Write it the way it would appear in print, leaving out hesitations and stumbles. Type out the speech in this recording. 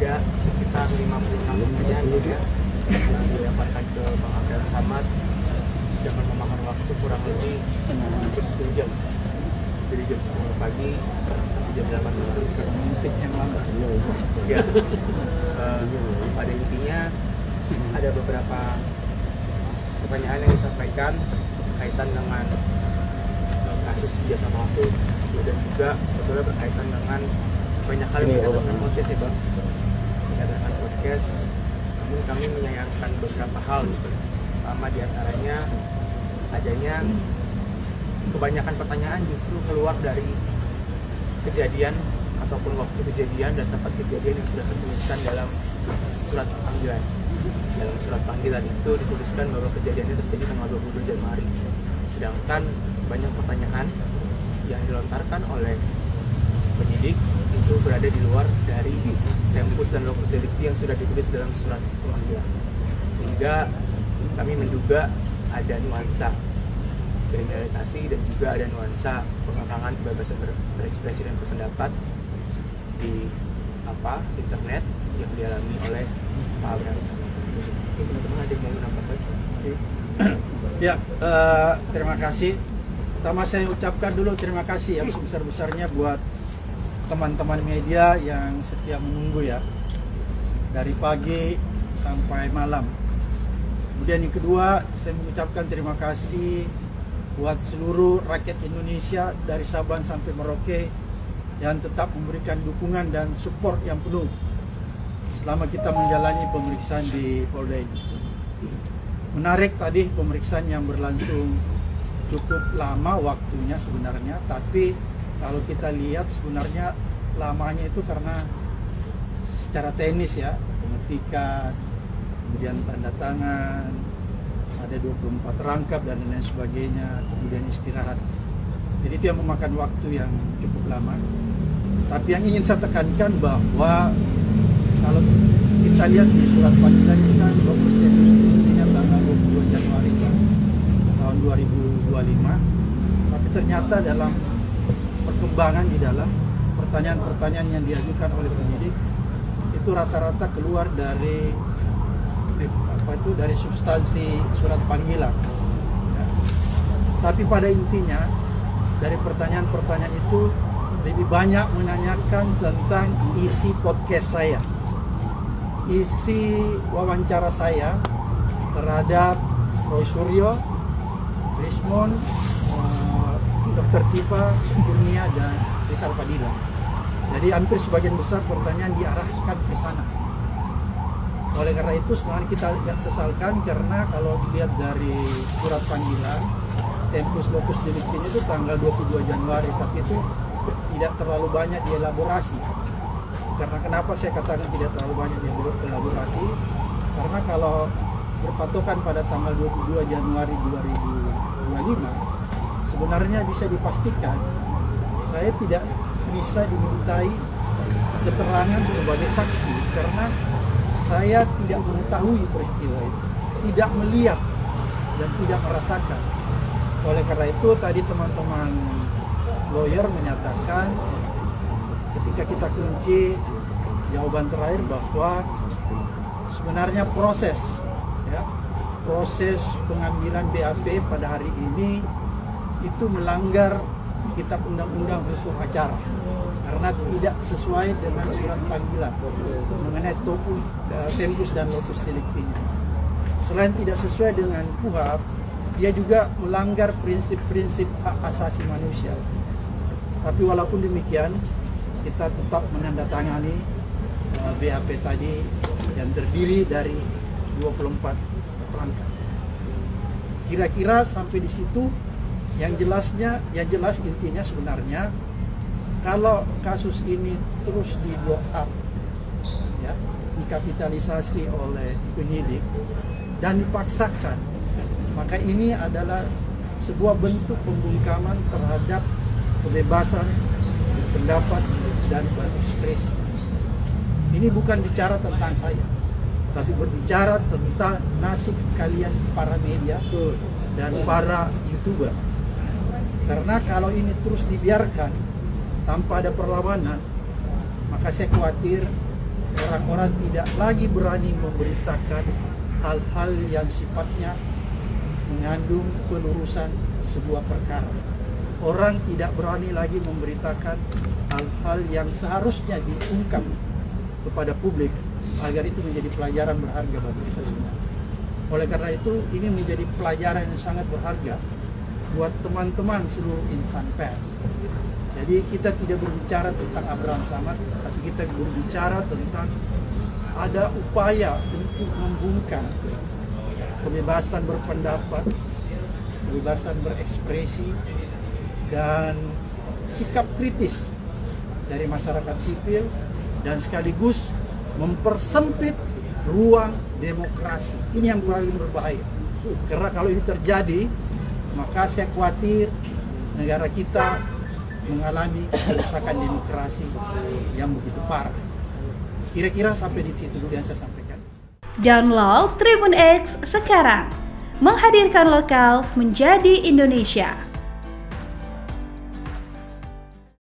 ada sekitar 56 pertanyaan ya yang dilemparkan ke Bang Abraham Samad dengan memakan waktu kurang lebih hampir 10 jam. Dari jam 10 pagi sampai jam 8 malam. Titik yang lama. Ya. Pada intinya ada beberapa pertanyaan yang disampaikan berkaitan dengan kasus jasa palsu dan juga sebetulnya berkaitan dengan banyak hal yang berkaitan dengan podcast ya Bang. Berkaitan dengan podcast, namun kami menyayangkan beberapa hal gitu. Pertama diantaranya adanya kebanyakan pertanyaan justru keluar dari kejadian ataupun waktu kejadian dan tempat kejadian yang sudah tertuliskan dalam surat panggilan. Dalam surat panggilan itu dituliskan bahwa kejadiannya terjadi tanggal 22 Januari. Sedangkan banyak pertanyaan yang dilontarkan oleh penyidik itu berada di luar dari tempus dan lokus delikti yang sudah ditulis dalam surat panggilan. Sehingga kami menduga ada nuansa kriminalisasi dan juga ada nuansa pengekangan kebebasan berekspresi dan berpendapat di internet yang dialami oleh Pak Abraham Samad. Teman-teman ada yang mau menambahkan? Ya, terima kasih. Pertama saya ucapkan dulu terima kasih yang sebesar-besarnya buat teman-teman media yang setia menunggu ya dari pagi sampai malam. Kemudian yang kedua, saya mengucapkan terima kasih buat seluruh rakyat Indonesia dari Sabang sampai Merauke yang tetap memberikan dukungan dan support yang penuh selama kita menjalani pemeriksaan di Polda ini. Menarik tadi pemeriksaan yang berlangsung cukup lama waktunya sebenarnya, tapi kalau kita lihat sebenarnya lamanya itu karena secara teknis ya, pengetikan, kemudian tanda tangan, ada 24 rangkap dan lain sebagainya, kemudian istirahat. Jadi itu yang memakan waktu yang cukup lama. Tapi yang ingin saya tekankan bahwa kalau kita lihat di surat panggilan itu kan lokus tempus deliktinya tanggal 22 Januari tahun 2025. Tapi ternyata dalam perkembangan di dalam pertanyaan-pertanyaan yang diajukan oleh penyidik itu rata-rata keluar dari dari substansi surat panggilan ya. Tapi pada intinya dari pertanyaan-pertanyaan itu lebih banyak menanyakan tentang isi podcast saya, isi wawancara saya terhadap Roy Suryo, Rismon, Dr. Tifa, Kurnia, dan Rizal Fadila. Jadi hampir sebagian besar pertanyaan diarahkan ke sana. Oleh karena itu sebenarnya kita tidak sesalkan karena kalau dilihat dari surat panggilan tempus lokus deliktinya itu tanggal 22 Januari, tapi itu tidak terlalu banyak dielaborasi. Karena kenapa saya katakan tidak terlalu banyak dielaborasi? Karena kalau berpatokan pada tanggal 22 Januari 2025 sebenarnya bisa dipastikan saya tidak bisa dimintai keterangan sebagai saksi karena saya tidak mengetahui peristiwa itu, tidak melihat dan tidak merasakan. Oleh karena itu tadi teman-teman lawyer menyatakan ketika kita kunci jawaban terakhir bahwa sebenarnya proses pengambilan BAP pada hari ini itu melanggar kitab undang-undang hukum acara karena tidak sesuai dengan surat panggilan mengenai tempus dan lokus deliktinya. Selain tidak sesuai dengan KUHP, dia juga melanggar prinsip-prinsip hak asasi manusia. Tapi walaupun demikian, kita tetap menandatangani BAP tadi yang terdiri dari 24 rangkap. Kira-kira sampai di situ yang jelas intinya sebenarnya kalau kasus ini terus di blow up ya, dikapitalisasi oleh penyidik dan dipaksakan, maka ini adalah sebuah bentuk pembungkaman terhadap kebebasan berpendapat dan berekspresi. Ini bukan bicara tentang saya, tapi berbicara tentang nasib kalian para media dan para YouTuber. Karena kalau ini terus dibiarkan tanpa ada perlawanan, maka saya khawatir orang-orang tidak lagi berani memberitakan hal-hal yang sifatnya mengandung pelurusan sebuah perkara. Orang tidak berani lagi memberitakan hal-hal yang seharusnya diungkap kepada publik agar itu menjadi pelajaran berharga bagi kita semua. Oleh karena itu, ini menjadi pelajaran yang sangat berharga buat teman-teman seluruh insan pers. Jadi kita tidak berbicara tentang Abraham Samad, tapi kita berbicara tentang ada upaya untuk membungkam kebebasan berpendapat, kebebasan berekspresi, dan sikap kritis dari masyarakat sipil, dan sekaligus mempersempit ruang demokrasi. Ini yang paling berbahaya. Karena kalau ini terjadi, maka saya khawatir negara kita mengalami kerusakan demokrasi yang begitu parah. Kira-kira sampai di situ dulu yang saya sampaikan. Download Tribun X sekarang, menghadirkan lokal menjadi Indonesia.